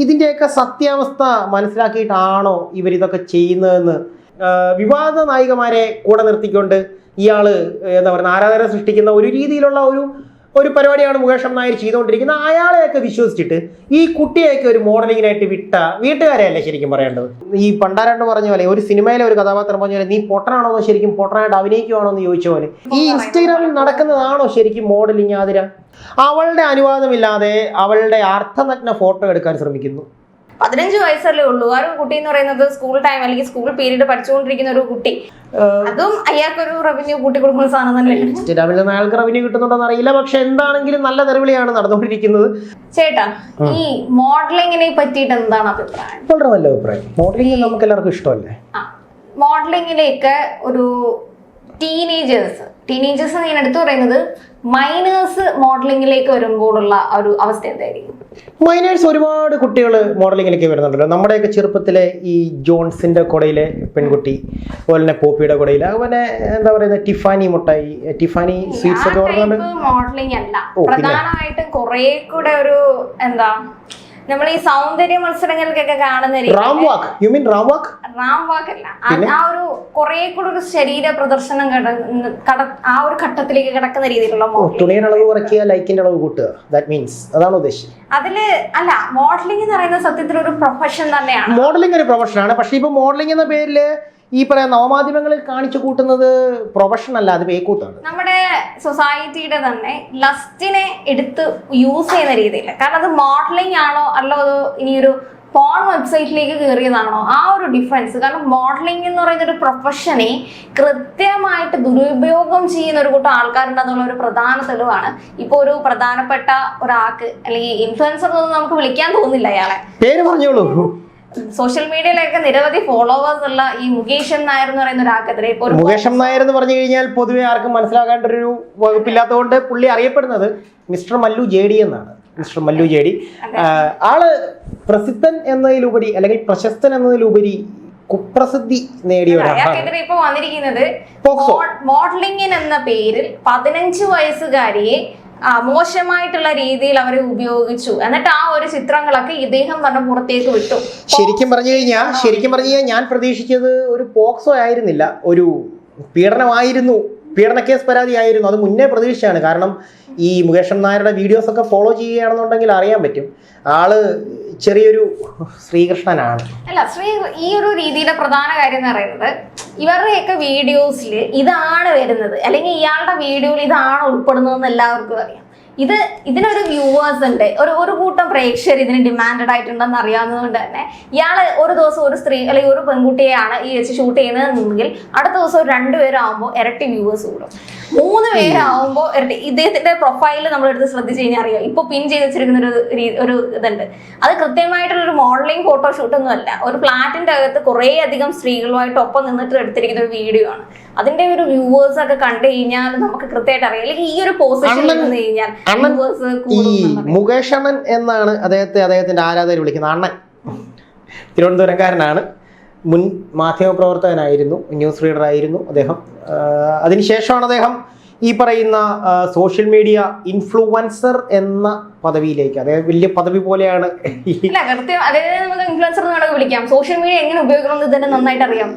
ഇതിൻ്റെയൊക്കെ സത്യാവസ്ഥ മനസ്സിലാക്കിയിട്ടാണോ ഇവരിതൊക്കെ ചെയ്യുന്നതെന്ന് വിവാദ നായികമാരെ കൂടെ നിർത്തിക്കൊണ്ട് ഇയാൾ എന്താ പറയുക ആരാധന സൃഷ്ടിക്കുന്ന ഒരു രീതിയിലുള്ള ഒരു പരിപാടിയാണ് മുകേഷ് നായർ ചെയ്തുകൊണ്ടിരിക്കുന്നത്. അയാളെയൊക്കെ വിശ്വസിച്ചിട്ട് ഈ കുട്ടിയെയൊക്കെ ഒരു മോഡലിങ്ങിനായിട്ട് വിട്ട വീട്ടുകാരെയല്ലേ ശരിക്കും പറയേണ്ടത്. ഈ പണ്ടാരണ്ട് പറഞ്ഞ പോലെ ഒരു സിനിമയിലെ ഒരു കഥാപാത്രം പറഞ്ഞ പോലെ നീ പൊട്ടനാണോ ശരിക്കും പൊട്ടനായിട്ട് അഭിനയിക്കുവാണോ എന്ന് ചോദിച്ച പോലെ ഈ ഇൻസ്റ്റഗ്രാമിൽ നടക്കുന്നതാണോ ശരിക്കും മോഡലിങ്? ആതിര അവളുടെ അനുവാദമില്ലാതെ അവളുടെ അർത്ഥനഗ്ന ഫോട്ടോ എടുക്കാൻ ശ്രമിക്കുന്നു. 15 വയസ്സല്ലേ ഉള്ളൂ. ആ ഒരു കുട്ടി എന്ന് പറയുന്നത് സ്കൂൾ ടൈം അല്ലെങ്കിൽ സ്കൂൾ പീരീഡ് പഠിച്ചുകൊണ്ടിരിക്കുന്ന ഒരു കുട്ടി. അതും അയാൾക്കൊരു റവന്യൂ കൂട്ടി കൊടുക്കുന്ന സാധനം തന്നെ. ഇൻസ്റ്റാഗ്രാമിൽ നിന്ന് അയാൾക്ക് റവന്യൂ കിട്ടുന്നുണ്ടോന്ന് അറിയില്ല. പക്ഷെ എന്താണെങ്കിലും നല്ല തെറിവിളിയാണ് നടന്നുകൊണ്ടിരിക്കുന്നത്. ചേട്ടാ, ഈ മോഡലിങ്ങിനെ പറ്റിയിട്ട് എന്താണ് അഭിപ്രായം? വളരെ നല്ല അഭിപ്രായം. മോഡലിംഗ് നമുക്ക് എല്ലാവർക്കും ഇഷ്ടമല്ലേ? മോഡലിങ്ങിലേക്ക് ഒരു ടീനേജേഴ്സ് ഞാൻ എടുത്തു പറയുന്നത് മൈനേഴ്സ് മോഡലിംഗിലേക്ക് വരുമ്പോഴുള്ള ഒരു അവസ്ഥ എന്തായിരിക്കും? മൈനേഴ്സ് ഒരുപാട് കുട്ടികൾ മോഡലിങ്ങിലേക്ക് വരുന്നുണ്ടല്ലോ. നമ്മുടെയൊക്കെ ചെറുപ്പത്തിലെ ഈ ജോൺസിന്റെ കുടയിലെ പെൺകുട്ടി, അതുപോലെ തന്നെ പോപ്പിയുടെ കുടയിൽ, അതുപോലെ എന്താ പറയുന്നത് ടിഫാനി മുട്ടായി, ടിഫാനി സ്വീറ്റ്സ് ഒക്കെ പറയുന്നത് മോഡലിംഗ് അല്ല. പ്രധാനമായിട്ടും കുറെ കൂടെ ഒരു എന്താ നമ്മൾ ഈ സൗന്ദര്യ മത്സരങ്ങൾക്കൊക്കെ കാണുന്ന റാം വാക്ക് അല്ല, ആ ഒരു കുറെ കൂടെ ഒരു ശരീര പ്രദർശനം ആ ഒരു ഘട്ടത്തിലേക്ക് കിടക്കുന്ന രീതിയിലുള്ള തുണിയുടെ അളവ് കുറയ്ക്കുക, ലൈക്കിന്റെ അളവ് കൂട്ടുക, ദാറ്റ് മീൻസ് അതാണ് ഉദ്ദേശം. അതില് അല്ല, മോഡലിംഗ് എന്ന് പറയുന്ന സത്യത്തിൽ ഒരു പ്രൊഫഷൻ തന്നെയാണ്. മോഡലിംഗ് ഒരു പ്രൊഫഷനാണ്. പക്ഷെ ഇപ്പൊ മോഡലിംഗ് എന്ന പേരില് ഈ പറയാം നവമാധ്യമങ്ങളിൽ കാണിച്ചു കൂട്ടുന്നത് പ്രൊഫഷൻ അല്ല, അത് പേക്കൂത്താണ്. നമ്മുടെ സൊസൈറ്റിയുടെ തന്നെ ലസ്റ്റിനെ എടുത്ത് യൂസ് ചെയ്യുന്ന രീതിയിൽ, കാരണം അത് മോഡലിംഗ് ആണോ അല്ലോ അത് ഇനിയൊരു പോൺ വെബ്സൈറ്റിലേക്ക് കയറിയതാണോ, ആ ഒരു ഡിഫറൻസ്. കാരണം മോഡലിംഗ് എന്ന് പറയുന്ന ഒരു പ്രൊഫഷനെ കൃത്യമായിട്ട് ദുരുപയോഗം ചെയ്യുന്ന ഒരു കൂട്ടം ആൾക്കാരുണ്ടെന്നുള്ള ഒരു പ്രധാന തെളിവാണ്. ഇപ്പൊ ഒരു പ്രധാനപ്പെട്ട ഒരാൾക്ക് അല്ലെങ്കിൽ ഇൻഫ്ലുവൻസർ ഒന്നും നമുക്ക് വിളിക്കാൻ തോന്നുന്നില്ല അയാളെ, പേര് പറഞ്ഞോളൂ. സോഷ്യൽ മീഡിയയിലൊക്കെ നിരവധി ഫോളോവേഴ്സ് ഉള്ള ഈ മുകേഷ് നായർ എന്ന് പറയുന്ന ഒരാൾക്കെതിരെ മുകേഷ് നായർ എന്ന് പറഞ്ഞു കഴിഞ്ഞാൽ പൊതുവെ ആർക്കും മനസ്സിലാക്കേണ്ട ഒരു വകുപ്പില്ലാത്തതുകൊണ്ട് പുള്ളി അറിയപ്പെടുന്നത് മിസ്റ്റർ മല്ലു ജെഡി എന്നാണ്. മിസ്റ്റർ മല്ലു ജെഡി ആള് പ്രസിദ്ധൻ എന്നതിലുപരി അല്ലെങ്കിൽ പ്രശസ്തൻ എന്നതിലുപരി കുപ്രസിദ്ധി നേടിയ ഒരാളാണ്. ഇപ്പൊ വന്നിരിക്കുന്നത് മോഡലിംഗിന് എന്ന പേരിൽ 15 വയസ്സുകാരിയെ മോശമായിട്ടുള്ള രീതിയിൽ അവരെ ഉപയോഗിച്ചു, എന്നിട്ട് ആ ഒരു ചിത്രങ്ങളൊക്കെ ഇദ്ദേഹം തന്നെ പുറത്തേക്ക് വിട്ടു. ശരിക്കും പറഞ്ഞു കഴിഞ്ഞാൽ ഞാൻ പ്രതീക്ഷിച്ചത് ഒരു പോക്സോ ആയിരുന്നില്ല, ഒരു പീഡനമായിരുന്നു, പീഡന കേസ് പരാതി ആയിരുന്നു. അത് മുന്നേ പ്രതീക്ഷിച്ചാണ്. കാരണം ഈ മുകേഷ് നായരുടെ വീഡിയോസ് ഒക്കെ ഫോളോ ചെയ്യുകയാണെന്നുണ്ടെങ്കിൽ അറിയാൻ പറ്റും ആള് ചെറിയൊരു ശ്രീകൃഷ്ണനാണ്. അല്ല, ഈ ഒരു രീതിയിലെ പ്രധാന കാര്യം എന്ന് പറയുന്നത് ഇവരുടെയൊക്കെ വീഡിയോസിൽ ഇതാണ് വരുന്നത്, അല്ലെങ്കിൽ ഇയാളുടെ വീഡിയോയിൽ ഇതാണ് ഉൾപ്പെടുന്നതെന്ന് എല്ലാവർക്കും അറിയാം. ഇതിനൊരു വ്യൂവേഴ്സ് ഉണ്ട്, ഒരു കൂട്ടം പ്രേക്ഷകർ ഇതിന് ഡിമാൻഡഡ് ആയിട്ടുണ്ടെന്ന് അറിയാവുന്നതുകൊണ്ട് തന്നെ ഇയാള് ഒരു ദിവസം ഒരു സ്ത്രീ അല്ലെങ്കിൽ ഒരു പെൺകുട്ടിയെയാണ് ഈ വെച്ച് ഷൂട്ട് ചെയ്യുന്നതെങ്കിൽ അടുത്ത ദിവസം 2 പേരാകുമ്പോൾ ഇരട്ടി വ്യൂവേഴ്സ് കൂടും, 3 പേരാകുമ്പോൾ ഇരട്ടി. ഇദ്ദേഹത്തിന്റെ പ്രൊഫൈല് നമ്മളെടുത്ത് ശ്രദ്ധിച്ചു കഴിഞ്ഞാൽ അറിയാം, ഇപ്പൊ പിൻ ചെയ്ത് വെച്ചിരിക്കുന്ന ഒരു ഇതുണ്ട്. അത് കൃത്യമായിട്ടുള്ള ഒരു മോഡലിംഗ് ഫോട്ടോഷൂട്ട് ഒന്നും അല്ല, ഒരു ഫ്ലാറ്റിന്റെ അകത്ത് കുറേ അധികം സ്ത്രീകളുമായിട്ട് ഒപ്പം നിന്നിട്ട് എടുത്തിരിക്കുന്ന ഒരു വീഡിയോ ആണ്. അതിന്റെ ഒരു വ്യൂവേഴ്സ് ഒക്കെ കണ്ടു കഴിഞ്ഞാൽ നമുക്ക് കൃത്യമായിട്ട് അറിയാം, അല്ലെങ്കിൽ ഈ ഒരു പൊസിഷനിൽ നിന്ന് കഴിഞ്ഞാൽ ഈ മുകേഷ് അണ്ണൻ എന്നാണ് അദ്ദേഹത്തിന്റെ ആരാധകർ വിളിക്കുന്നത്. അണ്ണൻ തിരുവനന്തപുരംകാരനാണ്, മുൻ മാധ്യമപ്രവർത്തകനായിരുന്നു, ന്യൂസ് റീഡർ ആയിരുന്നു അദ്ദേഹം. അതിനുശേഷമാണ് അദ്ദേഹം ഈ പറയുന്ന സോഷ്യൽ മീഡിയ ഇൻഫ്ലുവൻസർ എന്ന പദവിയിലേക്ക്, അതായത് വലിയ പദവി പോലെയാണ്. ഇൻഫ്ലുവൻസർ എന്ന് വിളിക്കാം. സോഷ്യൽ മീഡിയ എങ്ങനെ ഉപയോഗിക്കണം എന്ന് നന്നായിട്ട് അറിയാം.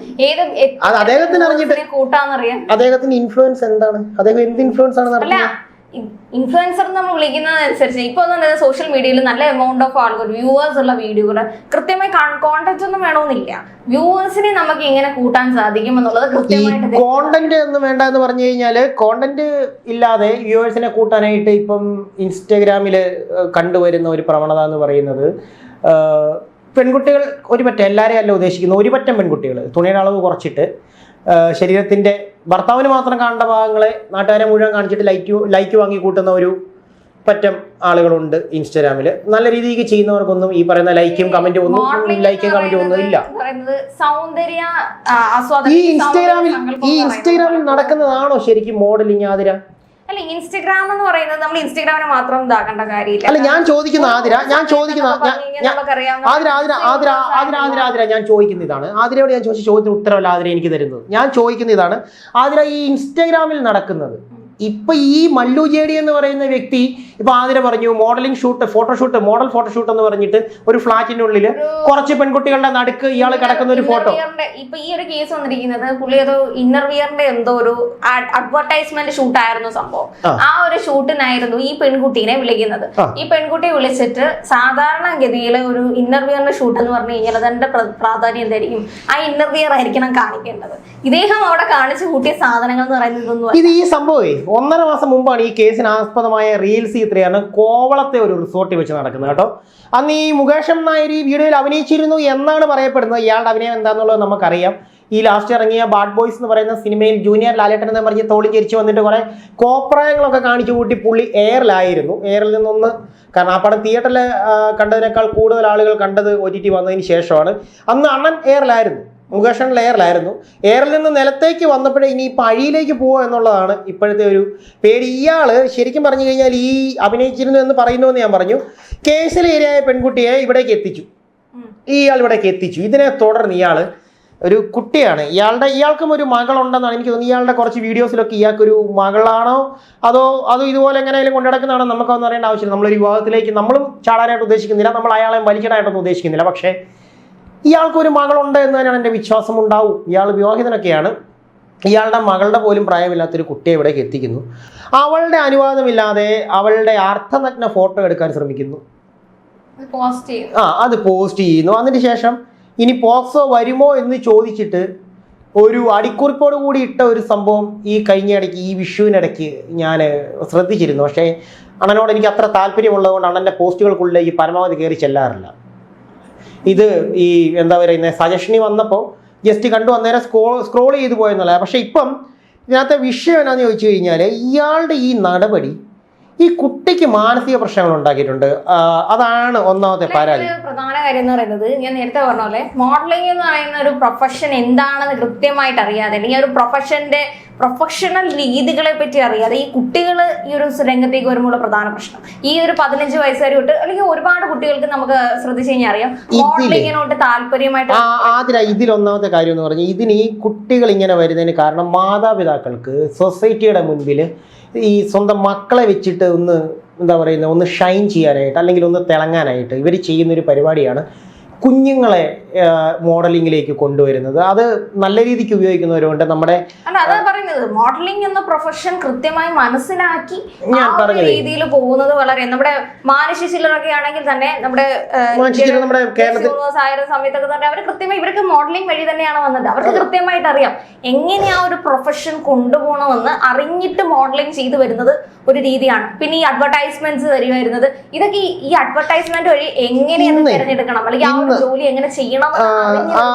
അദ്ദേഹത്തിന് അറിഞ്ഞിട്ട് കൂട്ടാന്നറിയാം. അദ്ദേഹത്തിന്റെ ഇൻഫ്ലുവൻസ് എന്താണ്, അദ്ദേഹം എന്ത് ഇൻഫ്ലുവൻസ് ആണ് നടത്തുന്നത്? ഇൻഫ്ലുവൻസർ നമ്മൾ വിളിക്കുന്നതനുസരിച്ച് ഇപ്പൊ സോഷ്യൽ മീഡിയയിൽ നല്ല എമൗണ്ട് ഓഫ് ആളുകൾ വ്യൂവേഴ്സ് ഉള്ള വീഡിയോകൾ കൃത്യമായി കോണ്ടന്റ് ഒന്നും വേണമെന്നില്ല, വ്യൂവേഴ്സിനെ നമുക്ക് എങ്ങനെ കൂട്ടാൻ സാധിക്കും എന്നുള്ളത് കൃത്യമായിട്ട്. കോണ്ടന്റ് ഒന്നും വേണ്ട എന്ന് പറഞ്ഞു കഴിഞ്ഞാല് കോണ്ടന്റ് ഇല്ലാതെ വ്യൂവേഴ്സിനെ കൂട്ടാനായിട്ട് ഇപ്പം ഇൻസ്റ്റഗ്രാമില് കണ്ടുവരുന്ന ഒരു പ്രവണത എന്ന് പറയുന്നത് പെൺകുട്ടികൾ എല്ലാവരെയും അല്ല ഉദ്ദേശിക്കുന്നത്, ഒരുപറ്റം പെൺകുട്ടികൾ തുണിയുടെ അളവ് കുറച്ചിട്ട് ശരീരത്തിന്റെ ഭർത്താവിന് മാത്രം കാണേണ്ട ഭാഗങ്ങളെ നാട്ടുകാരെ മുഴുവൻ കാണിച്ചിട്ട് ലൈക്ക് വാങ്ങി കൂട്ടുന്ന ഒരു പറ്റം ആളുകളുണ്ട് ഇൻസ്റ്റാഗ്രാമിൽ. നല്ല രീതിക്ക് ചെയ്യുന്നവർക്കൊന്നും ഈ പറയുന്ന ലൈക്കും കമന്റും ഒന്നും ഇല്ല. ഈ ഇൻസ്റ്റാഗ്രാമിൽ നടക്കുന്നതാണോ ശരിക്കും മോഡലിംഗ്? ആതിര അല്ല, ഇൻസ്റ്റഗ്രാം എന്ന് പറയുന്നത് നമ്മൾ ഇൻസ്റ്റഗ്രാമിനെ മാത്രം ഇതാക്കേണ്ട കാര്യമില്ല. അല്ല, ഞാൻ ചോദിക്കുന്ന ഇതാണ്, ആതിരയോട് ഞാൻ ചോദിച്ച ചോദ്യത്തിന് ഉത്തരവല്ല ആതിര എനിക്ക് തരുന്നത്. ഞാൻ ചോദിക്കുന്ന ഇതാണ്, ആതിര ഈ ഇൻസ്റ്റഗ്രാമിൽ നടക്കുന്നത് ഇപ്പൊ ഈ മല്ലു ജെഡി എന്ന് പറയുന്ന വ്യക്തി ഇപ്പൊ ആതിര പറഞ്ഞു modelling shoot photoshoot model photoshoot എന്ന് പറഞ്ഞിട്ട് ഒരു ഫ്ലാറ്റിനുള്ളിൽ കുറച്ച് പെൺകുട്ടികളുടെ നടുക്ക് ഇയാൾ കിടക്കുന്ന ഒരു ഫോട്ടോ. ഇപ്പൊ ഈ ഒരു കേസ് വന്നിരിക്കുന്നത് പുള്ളി ഏതോ ഇന്നർ വിയറിന്റെ എന്തോ ഒരു അഡ്വർടൈസ്മെന്റ് ഷൂട്ട് ആയിരുന്നു സംഭവം. ആ ഒരു ഷൂട്ടിനായിരുന്നു ഈ പെൺകുട്ടീനെ വിളിക്കുന്നത്. ഈ പെൺകുട്ടിയെ വിളിച്ചിട്ട് സാധാരണഗതിയിൽ ഒരു ഇന്നർ വിയറിന്റെ ഷൂട്ട് എന്ന് പറഞ്ഞു കഴിഞ്ഞാൽ അതിന്റെ പ്രാധാന്യം എന്തായിരിക്കും? ആ ഇന്നർ വിയർ ആയിരിക്കണം കാണിക്കേണ്ടത്. ഇദ്ദേഹം അവിടെ കാണിച്ചു കൂട്ടിയ സാധനങ്ങൾ എന്ന് പറയുന്നത് ഇതൊന്നും. ഇത് ഈ സംഭവം 1.5 മാസം മുമ്പാണ് ഈ കേസിന് ആസ്പദമായ റീൽസ് ഇത്രയാണ് കോവളത്തെ ഒരു റിസോർട്ടിൽ വെച്ച് നടക്കുന്നത് കേട്ടോ. അന്ന് ഈ മുകേഷ് നായർ ഈ വീഡിയോയിൽ അഭിനയിച്ചിരുന്നു എന്നാണ് പറയപ്പെടുന്നത്. ഇയാളുടെ അഭിനയം എന്താണെന്നുള്ളത് നമുക്കറിയാം. ഈ ലാസ്റ്റ് ഇറങ്ങിയ ബാഡ് ബോയ്സ് എന്ന് പറയുന്ന സിനിമയിൽ ജൂനിയർ ലാലേട്ടൻ എന്ന് പറഞ്ഞ് തോളി ചിരിച്ചു വന്നിട്ട് കുറെ കോപ്രായങ്ങളൊക്കെ കാണിച്ചു കൂട്ടി പുള്ളി എയറിലായിരുന്നു. എയറിൽ നിന്നൊന്ന്, കാരണം ആ പടം തിയേറ്ററിൽ കണ്ടതിനേക്കാൾ കൂടുതൽ ആളുകൾ കണ്ടത് OTT വന്നതിന് ശേഷമാണ്. അന്ന് അണ്ണൻ എയറിലായിരുന്നു, മുകേഷൻ എയറിലായിരുന്നു. എയറിൽ നിന്ന് നിലത്തേക്ക് വന്നപ്പോഴേ ഇനി ഇപ്പം അഴിയിലേക്ക് പോവുക എന്നുള്ളതാണ് ഇപ്പോഴത്തെ ഒരു പേടി. ഇയാള് ശരിക്കും പറഞ്ഞു കഴിഞ്ഞാൽ ഈ അഭിനയിച്ചിരുന്നു എന്ന് പറയുന്നുവെന്ന് ഞാൻ പറഞ്ഞു. കേസിൽ ഇരയായ പെൺകുട്ടിയെ ഇവിടേക്ക് എത്തിച്ചു. ഇയാൾ ഇവിടേക്ക് എത്തിച്ചു. ഇതിനെ തുടർന്ന് ഇയാള് ഒരു കുട്ടിയാണ്, ഇയാൾക്കും ഒരു മകളുണ്ടെന്നാണ് എനിക്ക് തോന്നുന്നത്. ഇയാളുടെ കുറച്ച് വീഡിയോസിലൊക്കെ ഇയാൾക്കൊരു മകളാണോ അതോ ഇതുപോലെ എങ്ങനെയാലും കൊണ്ടുനടക്കുന്നതാണോ നമുക്കൊന്നും അറിയേണ്ട ആവശ്യമില്ല. നമ്മളൊരു വിവാഹത്തിലേക്ക് നമ്മളും ചാടാനായിട്ട് ഉദ്ദേശിക്കുന്നില്ല, നമ്മൾ അയാളെ വലിക്കാനായിട്ടൊന്നും ഉദ്ദേശിക്കുന്നില്ല. പക്ഷേ ഇയാൾക്കൊരു മകളുണ്ട് എന്ന് തന്നെയാണ് എൻ്റെ വിശ്വാസം. ഉണ്ടാവും, ഇയാൾ വിവാഹിതനൊക്കെയാണ്. ഇയാളുടെ മകളുടെ പോലും പ്രായമില്ലാത്തൊരു കുട്ടിയെ ഇവിടേക്ക് എത്തിക്കുന്നു. അവളുടെ അനുവാദമില്ലാതെ അവളുടെ അർത്ഥനഗ്ന ഫോട്ടോ എടുക്കാൻ ശ്രമിക്കുന്നു. അത് പോസ്റ്റ് ചെയ്യുന്നു. അതിനുശേഷം ഇനി പോക്സോ വരുമോ എന്ന് ചോദിച്ചിട്ട് ഒരു അടിക്കുറിപ്പോട് കൂടി ഇട്ട ഒരു സംഭവം ഈ കഴിഞ്ഞ ഇടയ്ക്ക് ഈ വിഷുവിനിടയ്ക്ക് ഞാൻ ശ്രദ്ധിച്ചിരുന്നു. പക്ഷേ അണ്ണനോട് എനിക്ക് അത്ര താല്പര്യമുള്ളതുകൊണ്ട് അണ്ണൻ്റെ പോസ്റ്റുകൾക്കുള്ളിലേക്ക് പരമാവധി കയറി ചെല്ലാറില്ല. ഇത് ഈ എന്താ പറയുന്നത് സജഷനി വന്നപ്പോൾ ജസ്റ്റ് കണ്ടു അന്നേരം സ്ക്രോൾ ചെയ്തു പോയെന്നുള്ള. പക്ഷേ ഇപ്പം ഇതിനകത്തെ വിഷയം എന്നാന്ന് ചോദിച്ചു കഴിഞ്ഞാൽ ഇയാളുടെ ഈ നടപടി ഈ കുട്ടിക്ക് മാനസിക പ്രശ്നങ്ങൾ ഉണ്ടാക്കിയിട്ടുണ്ട്. അതാണ് ഒന്നാമത്തെ പരാതി. പ്രധാന കാര്യം എന്ന് പറയുന്നത് ഞാൻ നേരത്തെ പറഞ്ഞ പോലെ മോഡലിംഗ് എന്ന് പറയുന്ന ഒരു പ്രൊഫഷൻ എന്താണെന്ന് കൃത്യമായിട്ട് അറിയാതെ, അല്ലെങ്കിൽ ഒരു പ്രൊഫഷണൽ രീതികളെ പറ്റി അറിയാതെ ഈ കുട്ടികൾ ഈ ഒരു രംഗത്തേക്ക് വരുമ്പോൾ പ്രധാന പ്രശ്നം ഈ ഒരു 15 വയസ്സുകാർ തൊട്ട് അല്ലെങ്കിൽ ഒരുപാട് കുട്ടികൾക്ക് നമുക്ക് ശ്രദ്ധിച്ചു കഴിഞ്ഞാൽ അറിയാം മോഡലിങ്ങിനോട്ട് താല്പര്യമായിട്ട്. ഇതിലൊന്നാമത്തെ കാര്യം എന്ന് പറഞ്ഞാൽ ഇതിന് ഈ കുട്ടികൾ ഇങ്ങനെ വരുന്നതിന് കാരണം മാതാപിതാക്കൾക്ക് സൊസൈറ്റിയുടെ മുൻപിൽ ഈ സ്വന്തം മക്കളെ വെച്ചിട്ട് ഒന്ന് ഷൈൻ ചെയ്യാനായിട്ട് അല്ലെങ്കിൽ ഒന്ന് തിളങ്ങാനായിട്ട് ഇവർ ചെയ്യുന്നൊരു പരിപാടിയാണ് കുഞ്ഞുങ്ങളെ മോഡലിംഗിലേക്ക് കൊണ്ടുവരുന്നത്. അത് നല്ല രീതിക്ക് ഉപയോഗിക്കുന്നവരുണ്ട്. നമ്മുടെ അതാ പറയുന്നത് മോഡലിംഗ് എന്ന പ്രൊഫഷൻ കൃത്യമായി മനസ്സിലാക്കി രീതിയിൽ പോകുന്നത് വളരെ നമ്മുടെ മാനുഷ്യ ചിലരൊക്കെ ആണെങ്കിൽ തന്നെ നമ്മുടെ കേരളത്തിൽ സമയത്തൊക്കെ തന്നെ അവർ കൃത്യമായി ഇവർക്ക് മോഡലിംഗ് വഴി തന്നെയാണ് വന്നത്. അവർക്ക് കൃത്യമായിട്ട് അറിയാം എങ്ങനെ ആ ഒരു പ്രൊഫഷൻ കൊണ്ടുപോകണമെന്ന് അറിഞ്ഞിട്ട് മോഡലിംഗ് ചെയ്തു വരുന്നത് ഒരു രീതിയാണ്. പിന്നെ ഈ അഡ്വർടൈസ്മെന്റ്സ് വരുന്നത് ഇതൊക്കെ ഈ അഡ്വർടൈസ്മെന്റ് വഴി എങ്ങനെയാണ് തിരഞ്ഞെടുക്കണം അല്ലെങ്കിൽ ആ ഒരു ജോലി എങ്ങനെ ചെയ്യണം.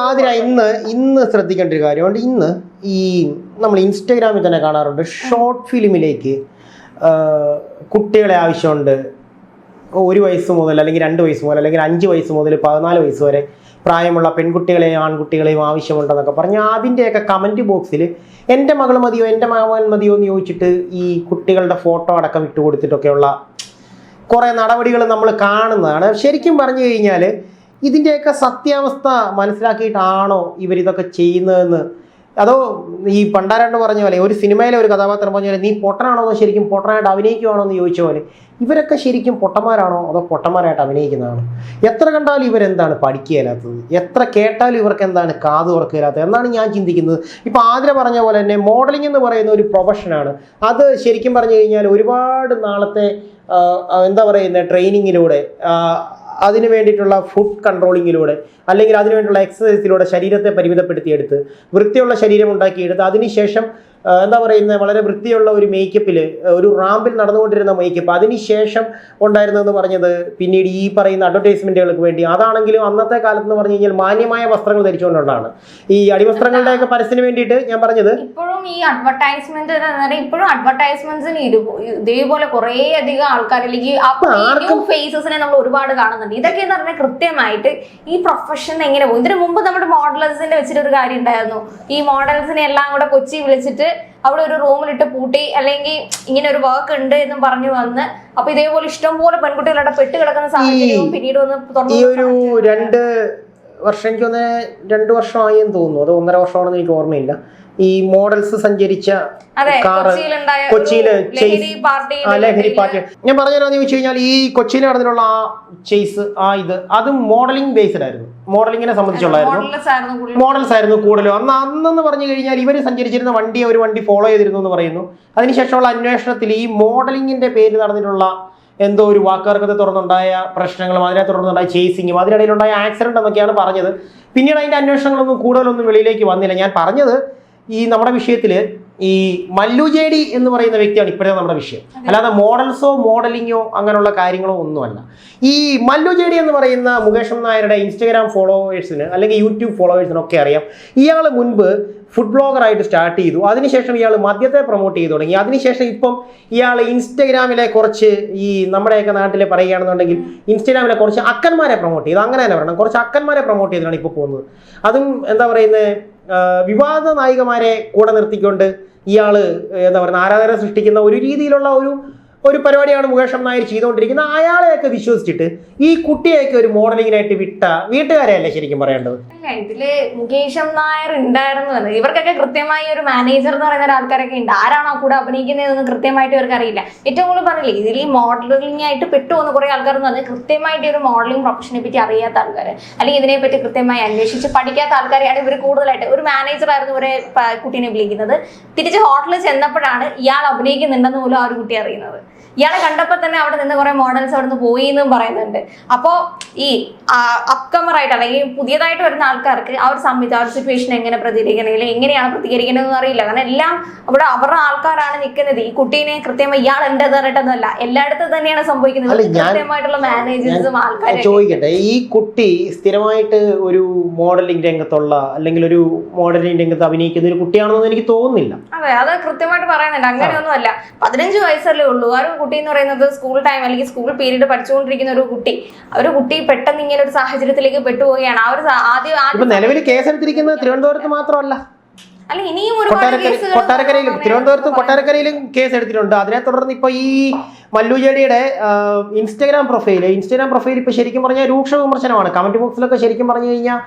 ഇന്ന് ശ്രദ്ധിക്കേണ്ട ഒരു കാര്യമുണ്ട്. ഇന്ന് ഈ നമ്മൾ ഇൻസ്റ്റഗ്രാമിൽ തന്നെ കാണാറുണ്ട് ഷോർട്ട് ഫിലിമിലേക്ക് കുട്ടികളെ ആവശ്യമുണ്ട്. 1 വയസ്സ് മുതൽ അല്ലെങ്കിൽ 2 വയസ്സ് മുതൽ അല്ലെങ്കിൽ 5 വയസ്സ് മുതൽ 14 വയസ്സ് വരെ പ്രായമുള്ള പെൺകുട്ടികളെയും ആൺകുട്ടികളെയും ആവശ്യമുണ്ടെന്നൊക്കെ പറഞ്ഞ് അതിൻ്റെയൊക്കെ കമൻറ്റ് ബോക്സിൽ എൻ്റെ മകൾ മതിയോ എൻ്റെ മകൻ മതിയോ എന്ന് ചോദിച്ചിട്ട് ഈ കുട്ടികളുടെ ഫോട്ടോ അടക്കം ഇട്ട് കൊടുത്തിട്ടൊക്കെയുള്ള കുറേ നടപടികൾ നമ്മൾ കാണുന്നതാണ്. ശരിക്കും പറഞ്ഞു കഴിഞ്ഞാൽ ഇതിൻ്റെയൊക്കെ സത്യാവസ്ഥ മനസ്സിലാക്കിയിട്ടാണോ ഇവരിതൊക്കെ ചെയ്യുന്നതെന്ന്, അതോ ഈ പണ്ടാരാണ്ട് പറഞ്ഞ പോലെ ഒരു സിനിമയിലെ ഒരു കഥാപാത്രം പറഞ്ഞ പോലെ നീ പൊട്ടനാണോ അതോ ശരിക്കും പൊട്ടനായിട്ട് അഭിനയിക്കുവാണോ എന്ന് ചോദിച്ച പോലെ ഇവരൊക്കെ ശരിക്കും പൊട്ടന്മാരാണോ അതോ പൊട്ടന്മാരായിട്ട് അഭിനയിക്കുന്നതാണോ? എത്ര കണ്ടാലും ഇവരെന്താണ് പഠിക്കുകയില്ലാത്തത്, എത്ര കേട്ടാലും ഇവർക്ക് എന്താണ് കാത് തുറക്കുകയില്ലാത്തത് എന്നാണ് ഞാൻ ചിന്തിക്കുന്നത്. ഇപ്പോൾ ആതിര പറഞ്ഞ പോലെ തന്നെ മോഡലിംഗ് എന്ന് പറയുന്ന ഒരു പ്രൊഫഷനാണ്. അത് ശരിക്കും പറഞ്ഞു കഴിഞ്ഞാൽ ഒരുപാട് നാളത്തെ എന്താ പറയുന്നത് ട്രെയിനിങ്ങിലൂടെ അതിന് വേണ്ടിയിട്ടുള്ള ഫുഡ് കൺട്രോളിങ്ങിലൂടെ അല്ലെങ്കിൽ അതിന് വേണ്ടിയിട്ടുള്ള എക്സസൈസിലൂടെ ശരീരത്തെ പരിമിതപ്പെടുത്തിയെടുത്ത് വൃത്തിയുള്ള ശരീരം ഉണ്ടാക്കിയെടുത്ത് അതിനുശേഷം എന്താ പറയുന്നത് വളരെ വൃത്തിയുള്ള ഒരു മേക്കപ്പിൽ ഒരു റാമ്പിൽ നടന്നുകൊണ്ടിരുന്ന മേക്കപ്പ് അതിനുശേഷം ഉണ്ടായിരുന്നതെന്ന് പറഞ്ഞത് പിന്നീട് ഈ പറയുന്ന അഡ്വർടൈസ്മെൻറ്റുകൾക്ക് വേണ്ടി. അതാണെങ്കിലും അന്നത്തെ കാലത്ത് എന്ന് പറഞ്ഞു കഴിഞ്ഞാൽ മാന്യമായ വസ്ത്രങ്ങൾ ധരിച്ചുകൊണ്ടുള്ളതാണ്. ഈ അടിവസ്ത്രങ്ങളുടെയൊക്കെ പരസ്യത്തിന് വേണ്ടിയിട്ട് ഞാൻ പറഞ്ഞത് ഇപ്പോഴും ഈ അഡ്വർടൈസ്മെന്റ്സിന് ഇതേപോലെ കുറേ അധികം ആൾക്കാരിലേക്ക് ഫേസസിനെ നമ്മൾ ഒരുപാട് കാണുന്നുണ്ട്. ഇതൊക്കെ എന്ന് പറഞ്ഞാൽ കൃത്യമായിട്ട് ഈ പ്രൊഫഷൻ എങ്ങനെ പോകും. ഇതിനു മുമ്പ് നമ്മുടെ മോഡൽസിന്റെ വെച്ചിട്ടൊരു കാര്യം ഉണ്ടായിരുന്നു. ഈ മോഡൽസിനെ എല്ലാം കൂടെ കൊച്ചി വിളിച്ചിട്ട് അവിടെ ഒരു റൂമിലിട്ട് പൂട്ടി അല്ലെങ്കിൽ ഇങ്ങനെ ഒരു വർക്ക് ഉണ്ട് എന്നും പറഞ്ഞു വന്ന് അപ്പൊ ഇതേപോലെ ഇഷ്ടംപോലെ പെൺകുട്ടികളുടെ പെട്ട് കിടക്കുന്ന സാഹചര്യവും പിന്നീട് ഈ ഒരു 2 വർഷം എനിക്ക് 2 വർഷമായി എന്ന് തോന്നുന്നു, അത് 1.5 വർഷമാണെന്ന് എനിക്ക് ഓർമ്മയില്ല. ഈ മോഡൽസ് സഞ്ചരിച്ച കാറ് കൊച്ചിയില് ലഹരി പാർട്ടി ഞാൻ പറഞ്ഞുതരാന്ന് ചോദിച്ചു കഴിഞ്ഞാൽ ഈ കൊച്ചിയിൽ നടന്നിട്ടുള്ള ആ ചേസ് അത് മോഡലിംഗ് ബേസ്ഡ് ആയിരുന്നു. മോഡലിങ്ങിനെ സംബന്ധിച്ചുള്ളായിരുന്നു. മോഡൽസ് ആയിരുന്നു കൂടുതലും. അന്നെന്ന് പറഞ്ഞു കഴിഞ്ഞാൽ ഇവർ സഞ്ചരിച്ചിരുന്ന ഒരു വണ്ടി ഫോളോ ചെയ്തിരുന്നു എന്ന് പറയുന്നു. അതിനുശേഷമുള്ള അന്വേഷണത്തിൽ ഈ മോഡലിംഗിന്റെ പേരിൽ നടന്നിട്ടുള്ള എന്തോ ഒരു വാക്കുതർക്കത്തെ തുടർന്നുണ്ടായ പ്രശ്നങ്ങളും അതിനെ തുടർന്നുണ്ടായ ചേസിങ്ങും അതിനിടയിലുണ്ടായ ആക്സിഡന്റ് എന്നൊക്കെയാണ് പറഞ്ഞത്. പിന്നീട് അതിന്റെ അന്വേഷണങ്ങളൊന്നും കൂടുതലൊന്നും വെളിയിലേക്ക് വന്നില്ല. ഞാൻ പറഞ്ഞത് ഈ നമ്മുടെ വിഷയത്തില് ഈ മല്ലു ജേഡി എന്ന് പറയുന്ന വ്യക്തിയാണ് ഇപ്പോഴത്തെ നമ്മുടെ വിഷയം, അല്ലാതെ മോഡൽസോ മോഡലിങ്ങോ അങ്ങനെയുള്ള കാര്യങ്ങളോ ഒന്നുമല്ല. ഈ മല്ലു ജേഡി എന്ന് പറയുന്ന മുകേഷ് നായരുടെ ഇൻസ്റ്റഗ്രാം ഫോളോവേഴ്സിന് അല്ലെങ്കിൽ യൂട്യൂബ് ഫോളോവേഴ്സിനൊക്കെ അറിയാം. ഇയാൾ മുൻപ് ഫുഡ് ബ്ലോഗറായിട്ട് സ്റ്റാർട്ട് ചെയ്തു. അതിനുശേഷം ഇയാൾ മദ്യത്തെ പ്രൊമോട്ട് ചെയ്തു തുടങ്ങി. അതിനുശേഷം ഇപ്പം ഇയാൾ ഇൻസ്റ്റഗ്രാമിലെ കുറച്ച് ഈ നമ്മുടെയൊക്കെ നാട്ടിൽ പറയുകയാണെന്നുണ്ടെങ്കിൽ ഇൻസ്റ്റഗ്രാമിലെ കുറച്ച് അക്കന്മാരെ പ്രൊമോട്ട് ചെയ്തു. അങ്ങനെ തന്നെ പറയണം, കുറച്ച് അക്കന്മാരെ പ്രൊമോട്ട് ചെയ്തിട്ടാണ് ഇപ്പോൾ പോകുന്നത്. അതും എന്താ പറയുന്നത്, വിവാദ നായികമാരെ കൂടെ നിർത്തിക്കൊണ്ട് ഇയാള് എന്താ പറയുക ആരാധന സൃഷ്ടിക്കുന്ന ഒരു രീതിയിലുള്ള ഒരു പരിപാടിയാണ് മുകേഷ് നായർ ചെയ്തുകൊണ്ടിരിക്കുന്നത്. അയാളെയൊക്കെ വിശ്വസിച്ചിട്ട് ഈ കുട്ടിയൊക്കെ ഒരു മോഡലിങ്ങിനായിട്ട് വിട്ട വീട്ടുകാരെയല്ലേ ശരിക്കും പറയേണ്ടത്? ഇതില് മുകേഷ് നായർ ഉണ്ടായിരുന്നു. ഇവർക്കൊക്കെ കൃത്യമായി ഒരു മാനേജർ എന്ന് പറയുന്ന ആൾക്കാരൊക്കെ ഉണ്ട്. ആരാണോ കൂടെ അഭിനയിക്കുന്നതെന്ന് കൃത്യമായിട്ട് ഇവർക്ക് അറിയില്ല. ഏറ്റവും കൂടുതൽ പറഞ്ഞില്ലേ, ഇതിൽ ഈ മോഡലിംഗ് ആയിട്ട് പെട്ടുപോകുന്ന കുറെ ആൾക്കാർ എന്ന് പറഞ്ഞാൽ കൃത്യമായിട്ട് ഒരു മോഡലിംഗ് പ്രൊഫഷനെ പറ്റി അറിയാത്ത ആൾക്കാർ, അല്ലെങ്കിൽ ഇതിനെപ്പറ്റി കൃത്യമായി അന്വേഷിച്ച് പഠിക്കാത്ത ആൾക്കാരെയാണ് ഇവർ കൂടുതലായിട്ട്. ഒരു മാനേജർ ആയിരുന്നു ഇവരെ കുട്ടീനെ വിളിക്കുന്നത്. തിരിച്ച് ഹോട്ടലിൽ ചെന്നപ്പോഴാണ് ഇയാൾ അഭിനയിക്കുന്നുണ്ടെന്ന് പോലും ആ ഒരു കുട്ടി അറിയുന്നത്. ഇയാളെ കണ്ടപ്പോൾ തന്നെ അവിടെ നിന്ന് കുറെ മോഡൽസ് അവിടെ നിന്ന് പോയി എന്നും പറയുന്നുണ്ട്. അപ്പോൾ ഈ അപ്കമർ ആയിട്ട് അല്ലെങ്കിൽ പുതിയതായിട്ട് വരുന്ന ആൾക്കാർക്ക് ആ ഒരു സിറ്റുവേഷൻ എങ്ങനെ പ്രതികരിക്കണമെങ്കിൽ എങ്ങനെയാണ് പ്രതികരിക്കണമെന്ന് അറിയില്ല. കാരണം എല്ലാം അവിടെ അവരുടെ ആൾക്കാരാണ് നിൽക്കുന്നത്. ഈ കുട്ടീനെ കൃത്യമായി ഇയാൾ എന്റേത് പറഞ്ഞിട്ടൊന്നുമല്ല, എല്ലായിടത്തും തന്നെയാണ് സംഭവിക്കുന്നത്. കൃത്യമായിട്ടുള്ള മാനേജേഴ്സും ആൾക്കാരും. ചോദിക്കട്ടെ, ഈ കുട്ടി സ്ഥിരമായിട്ട് ഒരു മോഡലിംഗ് രംഗത്തുള്ള അല്ലെങ്കിൽ ഒരു മോഡലിംഗ് രംഗത്ത് അഭിനയിക്കുന്ന ഒരു കുട്ടിയാണെന്ന് എനിക്ക് തോന്നുന്നില്ല. അതെ, അത് കൃത്യമായിട്ട് പറയുന്നുണ്ട്. അങ്ങനെയൊന്നും അല്ല. 15 വയസ്സല്ലേ ഉള്ളൂ. ആ ഒരു കുട്ടി എന്ന് പറയുന്നത് സ്കൂൾ ടൈം അല്ലെങ്കിൽ സ്കൂൾ പീരീഡ് പഠിച്ചുകൊണ്ടിരിക്കുന്ന ഒരു കുട്ടി പെട്ടെന്ന് ഇങ്ങനെ ഒരു സാഹചര്യത്തിലേക്ക് പെട്ടുപോവുകയാണ്. ആ ഒരു ആദ്യം നിലവിൽ കേസെടുത്തിരിക്കുന്നത് തിരുവനന്തപുരത്ത് മാത്രമല്ല, അല്ല ഇനിയും തിരുവനന്തപുരത്തും കൊട്ടാരക്കരയിലും കേസ് എടുത്തിട്ടുണ്ട്. അതിനെ തുടർന്ന് ഇപ്പൊ ഈ മല്ലു ജേഡിയുടെ ഇൻസ്റ്റാഗ്രാം പ്രൊഫൈൽ ഇപ്പൊ ശരിക്കും പറഞ്ഞാൽ രൂക്ഷ വിമർശനമാണ്. കമന്റ് ബോക്സിലൊക്കെ ശരിക്കും പറഞ്ഞു കഴിഞ്ഞാൽ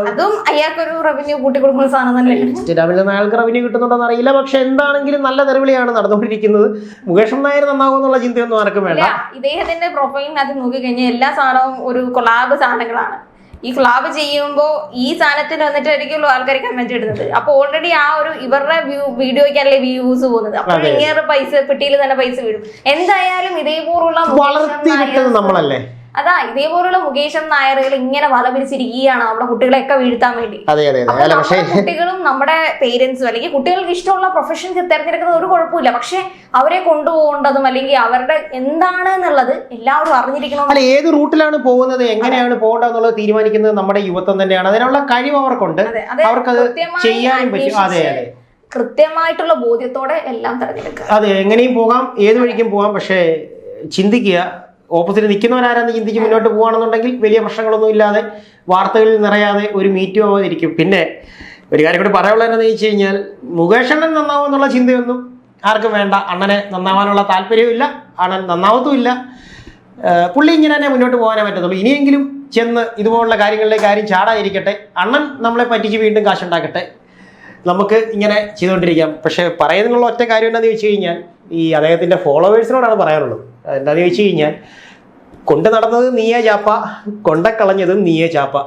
അതും അയാൾക്കൊരു റവന്യൂ കൂട്ടി കൊടുക്കുന്ന സാധനം തന്നെ. ഇൻസ്റ്റാഗ്രാമിൽ നിന്ന് അയാൾക്ക് റവന്യൂ കിട്ടുന്നുണ്ടോന്ന് അറിയില്ല. പക്ഷെ എന്താണെങ്കിലും നല്ല തെറിവിളിയാണ് നടന്നുകൊണ്ടിരിക്കുന്നത്. മുകേഷ് നായർ നന്നാകുമെന്നുള്ള ചിന്തയൊന്നും ആർക്കും വേണ്ട. ഇദ്ദേഹത്തിന്റെ പ്രൊഫൈലിനകത്ത് നോക്കിക്കഴിഞ്ഞാൽ എല്ലാ സാധനവും ഒരു കൊളാബ് സാധനങ്ങളാണ്. ഈ കൊളാബ് ചെയ്യുമ്പോൾ ഈ സാധനത്തിൽ വന്നിട്ടായിരിക്കുമല്ലോ ആൾക്കാർ കമന്റ് ഇടുന്നത്. അപ്പൊ ഓൾറെഡി ആ ഒരു ഇവരുടെ വീഡിയോയ്ക്കല്ലേ വ്യൂസ് പോകുന്നത്. അപ്പൊ ഇങ്ങനെ പൈസ പെട്ടിയിൽ തന്നെ പൈസ വീഴും. എന്തായാലും ഇതേപോലുള്ള നമ്മളല്ലേ ഇതേപോലുള്ള മുകേഷ് നായറുകൾ ഇങ്ങനെ വല പിരിച്ചിരിക്കുകയാണ് നമ്മുടെ കുട്ടികളെയൊക്കെ വീഴ്ത്താൻ വേണ്ടി. കുട്ടികളും നമ്മുടെ പേരൻസും അല്ലെങ്കിൽ കുട്ടികൾക്ക് ഇഷ്ടമുള്ള പ്രൊഫഷൻ തിരഞ്ഞെടുക്കുന്നത് ഒരു കുഴപ്പമില്ല. പക്ഷെ അവരെ കൊണ്ടുപോകേണ്ടതും അല്ലെങ്കിൽ അവരുടെ എന്താണ് എന്നുള്ളത് എല്ലാവരും അറിഞ്ഞിരിക്കണം. അല്ല, ഏത് റൂട്ടിലാണ് പോകുന്നത്, എങ്ങനെയാണ് പോകേണ്ടതെന്നുള്ളത് തീരുമാനിക്കുന്നത് നമ്മുടെ യുവത്വം തന്നെയാണ്. അതിനുള്ള കഴിവ് അവർക്കുണ്ട്, അവർക്കത് ചെയ്യാനും പറ്റും. അതെ, കൃത്യമായിട്ടുള്ള ബോധ്യത്തോടെ എല്ലാം തിരഞ്ഞെടുക്കുക. അതെ, എങ്ങനെയും പോകാം, ഏത് വഴിക്കും പോകാം. പക്ഷേ ചിന്തിക്കുക, ഓപ്പോസിറ്റ് നിൽക്കുന്നവരാരെന്ന് ചിന്തിച്ച് മുന്നോട്ട് പോകുകയാണെന്നുണ്ടെങ്കിൽ വലിയ പ്രശ്നങ്ങളൊന്നും ഇല്ലാതെ വാർത്തകളിൽ നിറയാതെ ഒരു മീറ്റും ആവാതിരിക്കും. പിന്നെ ഒരു കാര്യം കൂടി പറയാനുള്ളതെന്ന് വെച്ച് കഴിഞ്ഞാൽ മുകേഷ് അണ്ണൻ നന്നാവും എന്നുള്ള ചിന്തയൊന്നും ആർക്കും വേണ്ട. അണ്ണനെ നന്നാവാനുള്ള താല്പര്യമില്ല, അണ്ണൻ നന്നാവത്തുമില്ല. പുള്ളി ഇങ്ങനെ തന്നെ മുന്നോട്ട് പോകാനേ പറ്റത്തുള്ളൂ. ഇനിയെങ്കിലും ചെന്ന് ഇതുപോലുള്ള കാര്യങ്ങളിലേക്ക് ആരും ചാടാതിരിക്കട്ടെ. അണ്ണൻ നമ്മളെ പറ്റിച്ച് വീണ്ടും കാശുണ്ടാക്കട്ടെ. നമുക്ക് ഇങ്ങനെ ചെയ്തുകൊണ്ടിരിക്കാം. പക്ഷെ പറയുന്നുള്ള ഒറ്റ കാര്യം എന്താണെന്ന് ചോദിച്ചു കഴിഞ്ഞാൽ ഈ അദ്ദേഹത്തിൻ്റെ ഫോളോവേഴ്സിനോടാണ് പറയാനുള്ളത്. എന്താണെന്ന് ചോദിച്ചു കഴിഞ്ഞാൽ കൊണ്ട് നടന്നത് നീയേ ചാപ്പ, കൊണ്ടക്കളഞ്ഞതും നീയേ ചാപ്പ.